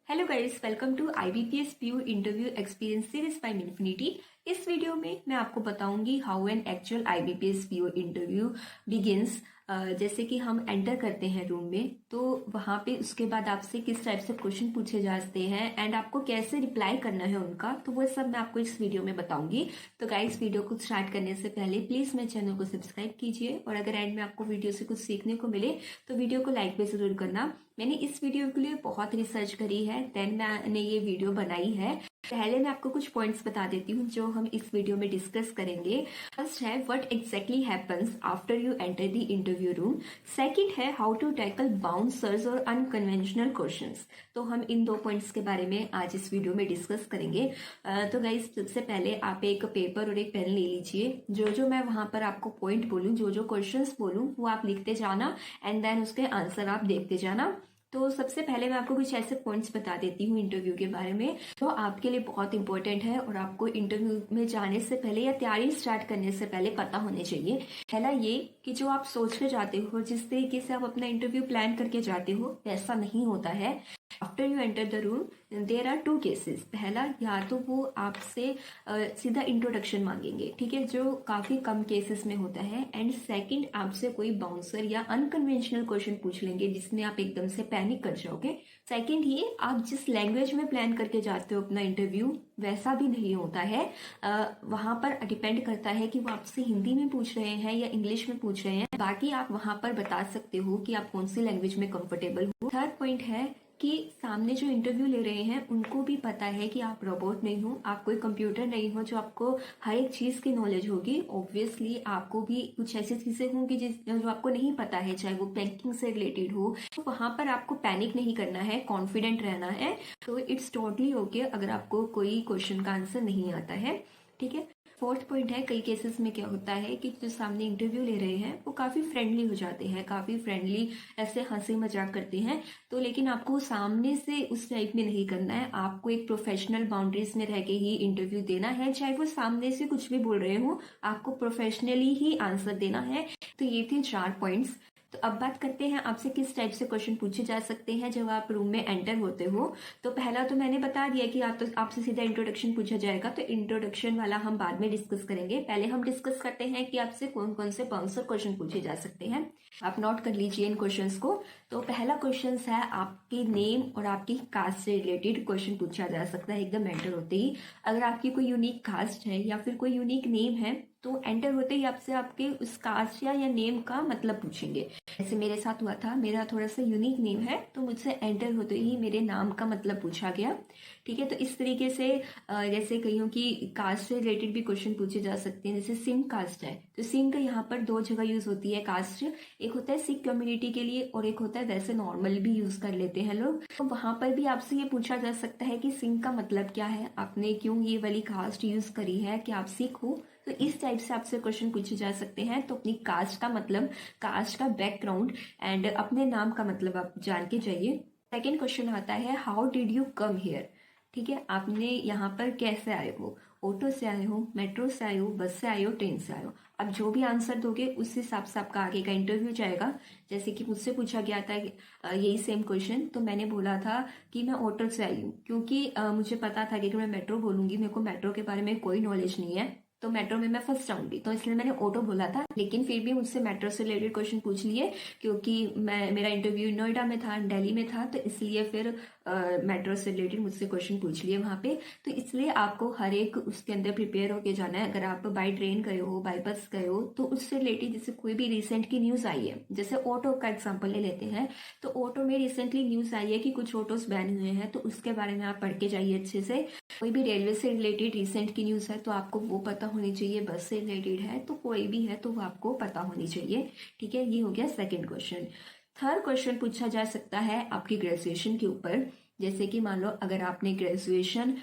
Hello guys, welcome to IBPS PU interview experience series by infinity. इस video में मैं आपको बताऊंगी how an actual IBPS PU interview begins. जैसे कि हम एंटर करते हैं रूम में, तो वहाँ पे उसके बाद आपसे किस टाइप से क्वेश्चन पूछे जाते हैं एंड आपको कैसे रिप्लाई करना है उनका, तो वो सब मैं आपको इस वीडियो में बताऊंगी। तो गाइस, वीडियो को स्टार्ट करने से पहले प्लीज मेरे चैनल को सब्सक्राइब कीजिए और अगर एंड में आपको वीडियो से कुछ सीखने को मिले तो वीडियो को लाइक भी जरूर करना। मैंने इस वीडियो के लिए बहुत रिसर्च करी है, देन मैंने ये वीडियो बनाई है। पहले मैं आपको कुछ पॉइंट्स बता देती हूँ जो हम इस वीडियो में डिस्कस करेंगे। फर्स्ट है what exactly happens after you enter the interview room. Second है हाउ टू टैकल बाउंसर्स और अनकन्वेंशनल क्वेश्चंस। तो हम इन दो पॉइंट्स के बारे में आज इस वीडियो में डिस्कस करेंगे। तो गाइस, सबसे पहले आप एक पेपर और एक पेन ले लीजिए। जो जो मैं वहां पर आपको पॉइंट बोलूँ, जो जो क्वेश्चंस बोलूँ, वो आप लिखते जाना एंड देन उसके आंसर आप देखते जाना। तो सबसे पहले मैं आपको कुछ ऐसे पॉइंट्स बता देती हूँ इंटरव्यू के बारे में जो आपके लिए बहुत इंपॉर्टेंट है और आपको इंटरव्यू में जाने से पहले या तैयारी स्टार्ट करने से पहले पता होने चाहिए। पहला ये कि जो आप सोच के जाते हो, जिस तरीके से आप अपना इंटरव्यू प्लान करके जाते हो, वैसा नहीं होता है। After you enter the room there are two cases. पहला, या तो वो आपसे सीधा इंट्रोडक्शन मांगेंगे, ठीक है, जो काफी कम केसेस में होता है। एंड सेकंड, आपसे कोई बाउंसर या अनकन्वेंशनल क्वेश्चन पूछ लेंगे जिसमें आप एकदम से पैनिक कर जाओगे। सेकंड, ये आप जिस लैंग्वेज में प्लान करके जाते हो अपना इंटरव्यू, वैसा भी नहीं होता है। वहां पर डिपेंड करता है कि वो आपसे हिंदी में पूछ रहे हैं या इंग्लिश में पूछ रहे हैं। बाकी आप वहां पर बता सकते हो कि आप कौन सी लैंग्वेज में कंफर्टेबल हो। थर्ड पॉइंट है कि सामने जो इंटरव्यू ले रहे हैं उनको भी पता है कि आप रोबोट नहीं हो, आप कोई कंप्यूटर नहीं हो जो आपको हर एक चीज की नॉलेज होगी। ऑब्वियसली आपको भी कुछ ऐसी चीजें होंगी जो आपको नहीं पता है, चाहे वो बैंकिंग से रिलेटेड हो। तो वहां पर आपको पैनिक नहीं करना है, कॉन्फिडेंट रहना है। तो इट्स टोटली ओके अगर आपको कोई क्वेश्चन का आंसर नहीं आता है, ठीक है। फोर्थ पॉइंट है, कई केसेस में क्या होता है कि जो सामने इंटरव्यू ले रहे हैं वो काफी फ्रेंडली हो जाते हैं, काफी फ्रेंडली ऐसे हंसी मजाक करते हैं। तो लेकिन आपको सामने से उस टाइप में नहीं करना है, आपको एक प्रोफेशनल बाउंड्रीज में रह के ही इंटरव्यू देना है। चाहे वो सामने से कुछ भी बोल रहे हो, आपको प्रोफेशनली ही आंसर देना है। तो ये थे 4 पॉइंट्स। तो अब बात करते हैं आपसे किस टाइप से क्वेश्चन पूछे जा सकते हैं जब आप रूम में एंटर होते हो। तो पहला तो मैंने बता दिया कि आपसे सीधा इंट्रोडक्शन पूछा जाएगा, तो इंट्रोडक्शन वाला हम बाद में डिस्कस करेंगे। पहले हम डिस्कस करते हैं कि आपसे कौन कौन से बाउंसर क्वेश्चन पूछे जा सकते हैं। आप नोट कर लीजिए इन क्वेश्चंस को। तो पहला क्वेश्चन है आपकी नेम और आपकी कास्ट से रिलेटेड क्वेश्चन पूछा जा सकता है एकदम एंटर होते ही। अगर आपकी कोई यूनिक कास्ट है या फिर कोई यूनिक नेम है तो एंटर होते ही आपसे आपके उस कास्ट या नेम का मतलब पूछेंगे। जैसे मेरे साथ हुआ था, मेरा थोड़ा सा यूनिक नेम है तो मुझसे एंटर होते ही मेरे नाम का मतलब पूछा गया, ठीक है। तो इस तरीके से जैसे कईयों की कास्ट से रिलेटेड भी क्वेश्चन पूछे जा सकते हैं। जैसे सिंह कास्ट है तो सिंह का यहाँ पर 2 जगह यूज होती है कास्ट। एक होता है सिख कम्युनिटी के लिए और एक होता है वैसे नॉर्मल भी यूज कर लेते हैं लोग। तो वहां पर भी आपसे ये पूछा जा सकता है कि सिंह का मतलब क्या है, आपने क्यों ये वाली कास्ट यूज करी है, कि आप सिख हो। तो इस टाइप से आपसे क्वेश्चन पूछे जा सकते हैं। तो अपनी कास्ट का मतलब, कास्ट का बैकग्राउंड एंड अपने नाम का मतलब आप जान के जाइए। सेकेंड क्वेश्चन आता है how did you come here, ठीक है, आपने यहाँ पर कैसे आए हो, ऑटो से आए हो, मेट्रो से आए हो, बस से आए हो, ट्रेन से आए हो। अब जो भी आंसर दोगे उस हिसाब से आपका आगे का इंटरव्यू जाएगा। जैसे कि मुझसे पूछा गया था यही सेम क्वेश्चन, तो मैंने बोला था कि मैं ऑटो से आई हूँ, क्योंकि मुझे पता था कि अगर मैं मेट्रो बोलूंगी, मेरे को मेट्रो के बारे में कोई नॉलेज नहीं है, तो मेट्रो में मैं फंस जाऊंगी, तो इसलिए मैंने ऑटो बोला था। लेकिन फिर भी मुझसे मेट्रो से रिलेटेड क्वेश्चन पूछ लिए, क्योंकि मेरा इंटरव्यू नोएडा में था, दिल्ली में था, तो इसलिए फिर मेट्रो से रिलेटेड मुझसे क्वेश्चन पूछ लिए वहां पे। तो इसलिए आपको हर एक उसके अंदर प्रिपेयर होके जाना है। अगर आप बाई ट्रेन गए हो, बाई बस गए हो, तो उससे रिलेटेड जैसे कोई भी रिसेंट की न्यूज आई है, जैसे ऑटो का एग्जाम्पल ले लेते हैं, तो ऑटो में रिसेंटली न्यूज आई है कि कुछ ऑटोस बैन हुए हैं, तो उसके बारे में आप पढ़ के जाइए अच्छे से। कोई भी रेलवे से रिलेटेड रिसेंट की न्यूज है तो आपको वो पता होनी चाहिए। बस से रिलेटेड है तो कोई भी है तो वो आपको पता होनी चाहिए, ठीक है। ये हो गया सेकंड क्वेश्चन। थर्ड क्वेश्चन पूछा जा सकता है आपकी ग्रेजुएशन के ऊपर। जैसे कि मान लो अगर आपने ग्रेजुएशन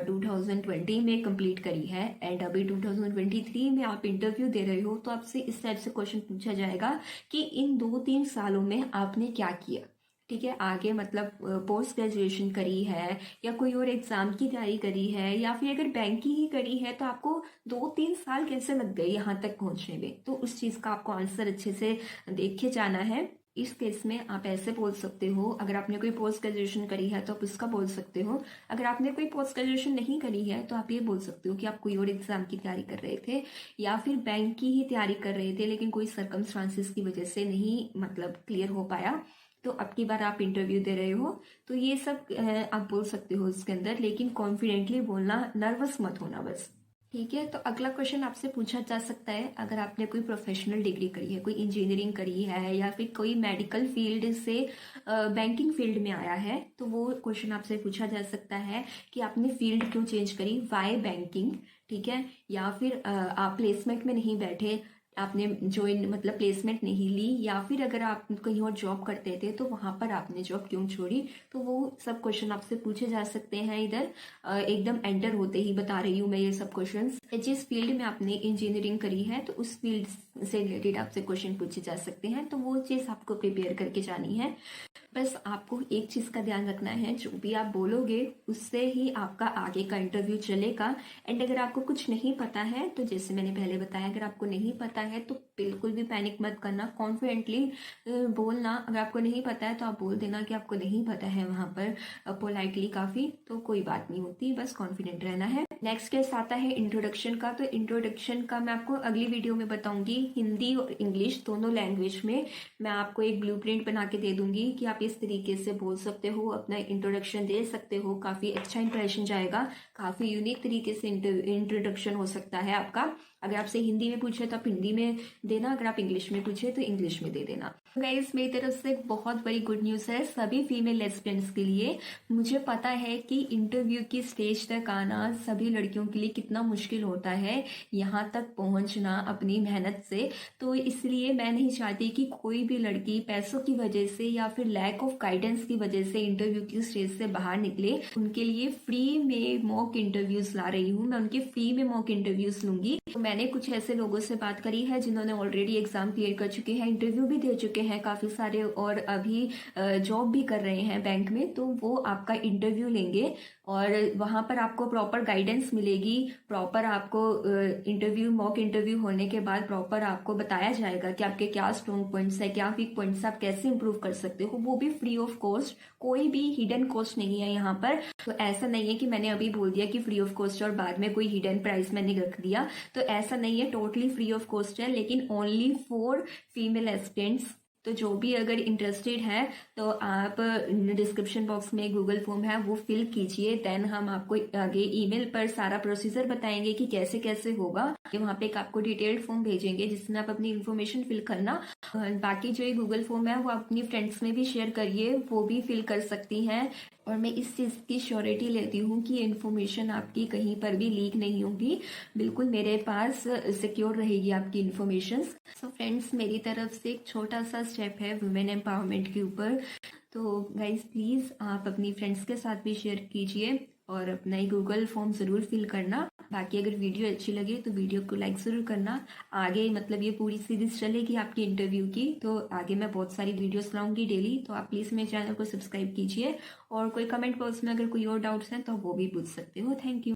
2020 में कंप्लीट करी है एंड अभी 2023 में आप इंटरव्यू दे रहे हो, तो आपसे इस टाइप से क्वेश्चन पूछा जाएगा कि इन 2-3 सालों में आपने क्या किया, ठीक है। आगे मतलब पोस्ट ग्रेजुएशन करी है या कोई और एग्जाम की तैयारी करी है या फिर अगर बैंक की ही करी है, तो आपको 2-3 साल कैसे लग गए यहाँ तक पहुंचने में। तो उस चीज का आपको आंसर अच्छे से देख के जाना है। इस केस में आप ऐसे बोल सकते हो, अगर आपने कोई पोस्ट ग्रेजुएशन करी है तो आप उसका बोल सकते हो। अगर आपने कोई पोस्ट ग्रेजुएशन नहीं करी है तो आप ये बोल सकते हो कि आप कोई और एग्जाम की तैयारी कर रहे थे या फिर बैंक की ही तैयारी कर रहे थे, लेकिन कोई सर्कमस्टांसिस की वजह से नहीं मतलब क्लियर हो पाया, तो अब की बार आप इंटरव्यू दे रहे हो। तो ये सब आप बोल सकते हो इसके अंदर, लेकिन कॉन्फिडेंटली बोलना, नर्वस मत होना बस। ठीक है, तो अगला क्वेश्चन आपसे पूछा जा सकता है, अगर आपने कोई प्रोफेशनल डिग्री करी है, कोई इंजीनियरिंग करी है या फिर कोई मेडिकल फील्ड से बैंकिंग फील्ड में आया है, तो वो क्वेश्चन आपसे पूछा जा सकता है कि आपने फील्ड क्यों चेंज करी, वाई बैंकिंग। ठीक है, या फिर आप प्लेसमेंट में नहीं बैठे, आपने ज्वाइन मतलब प्लेसमेंट नहीं ली, या फिर अगर आप कहीं और जॉब करते थे तो वहां पर आपने जॉब क्यों छोड़ी। तो वो सब क्वेश्चन आपसे पूछे जा सकते हैं इधर। एकदम एंटर होते ही बता रही हूँ मैं ये सब क्वेश्चंस। जिस फील्ड में आपने इंजीनियरिंग करी है तो उस फील्ड से रिलेटेड आपसे क्वेश्चन पूछे जा सकते हैं, तो वो चीज आपको प्रिपेयर करके जानी है। बस आपको एक चीज का ध्यान रखना है, जो भी आप बोलोगे उससे ही आपका आगे का इंटरव्यू चलेगा। एंड अगर आपको कुछ नहीं पता है तो जैसे मैंने पहले बताया, अगर आपको नहीं पता है तो बिल्कुल भी पैनिक मत करना, कॉन्फिडेंटली बोलना। अगर आपको नहीं पता है तो आप बोल देना कि आपको नहीं पता है वहां पर, पोलाइटली काफी, तो कोई बात नहीं होती, बस कॉन्फिडेंट रहना है। नेक्स्ट केस आता है इंट्रोडक्शन का। तो इंट्रोडक्शन का मैं आपको अगली वीडियो में बताऊंगी, हिंदी और इंग्लिश दोनों लैंग्वेज में। मैं आपको एक ब्लूप्रिंट बना के दे दूंगी कि आप इस तरीके से बोल सकते हो, अपना इंट्रोडक्शन दे सकते हो, काफी अच्छा इंप्रेशन जाएगा, काफी यूनिक तरीके से इंट्रोडक्शन हो सकता है आपका। अगर आपसे हिंदी में पूछे तो आप हिंदी में देना, अगर आप इंग्लिश में पूछे तो इंग्लिश में दे देना। गाइस, मेरी तरफ से बहुत बड़ी गुड न्यूज है सभी फीमेल एस्पिरेंट्स के लिए। मुझे पता है कि इंटरव्यू की स्टेज तक आना सभी लड़कियों के लिए कितना मुश्किल होता है, यहाँ तक पहुंचना अपनी मेहनत से। तो इसलिए मैं नहीं चाहती कि कोई भी लड़की पैसों की वजह से या फिर लैक ऑफ गाइडेंस की वजह से इंटरव्यू की स्टेज से बाहर निकले। उनके लिए फ्री में मॉक इंटरव्यूज ला रही हूँ, मैं उनके फ्री में मॉक इंटरव्यूज लूंगी। तो मैंने कुछ ऐसे लोगों से बात करी है जिन्होंने ऑलरेडी एग्जाम क्लियर कर चुके हैं, इंटरव्यू भी दे चुके हैं काफी सारे, और अभी जॉब भी कर रहे हैं बैंक में। तो वो आपका इंटरव्यू लेंगे और वहां पर आपको प्रॉपर गाइडेंस मिलेगी, प्रॉपर आपको इंटरव्यू मॉक इंटरव्यू होने के बाद प्रॉपर आपको बताया जाएगा कि आपके क्या स्ट्रॉन्ग पॉइंट्स है, क्या वीक पॉइंट्स, आप कैसे इंप्रूव कर सकते हो, वो भी फ्री ऑफ कॉस्ट। कोई भी हिडन कॉस्ट नहीं है यहाँ पर। तो ऐसा नहीं है कि मैंने अभी बोल दिया कि फ्री ऑफ कॉस्ट और बाद में कोई हिडन प्राइस मैंने रख दिया, तो ऐसा नहीं है, टोटली फ्री ऑफ कॉस्ट है, लेकिन ओनली फॉर फीमेल एस्पिरेंट्स। तो जो भी अगर इंटरेस्टेड है तो आप डिस्क्रिप्शन बॉक्स में गूगल फॉर्म है वो फिल कीजिए, देन हम आपको आगे ईमेल पर सारा प्रोसीजर बताएंगे कि कैसे कैसे होगा। कि वहाँ पे एक आपको डिटेल्ड फॉर्म भेजेंगे जिसमें आप अपनी इन्फॉर्मेशन फिल करना। बाकी जो ये गूगल फॉर्म है वो अपनी फ्रेंड्स में भी शेयर करिए, वो भी फिल कर सकती हैं। और मैं इस चीज़ की श्योरिटी लेती हूँ कि इन्फॉर्मेशन आपकी कहीं पर भी लीक नहीं होगी, बिल्कुल मेरे पास सिक्योर रहेगी आपकी इन्फॉर्मेशन। सो फ्रेंड्स, मेरी तरफ से एक छोटा सा स्टेप है वुमेन एम्पावरमेंट के ऊपर। तो गाइज प्लीज़ आप अपनी फ्रेंड्स के साथ भी शेयर कीजिए और अपना ही गूगल फॉर्म ज़रूर फिल करना। बाकी अगर वीडियो अच्छी लगे तो वीडियो को लाइक ज़रूर करना। आगे मतलब ये पूरी सीरीज चलेगी आपकी इंटरव्यू की, तो आगे मैं बहुत सारी वीडियोस लाऊंगी डेली। तो आप प्लीज़ मेरे चैनल को सब्सक्राइब कीजिए और कोई कमेंट बॉक्स में अगर कोई और डाउट्स हैं तो वो भी पूछ सकते हो। Thank you.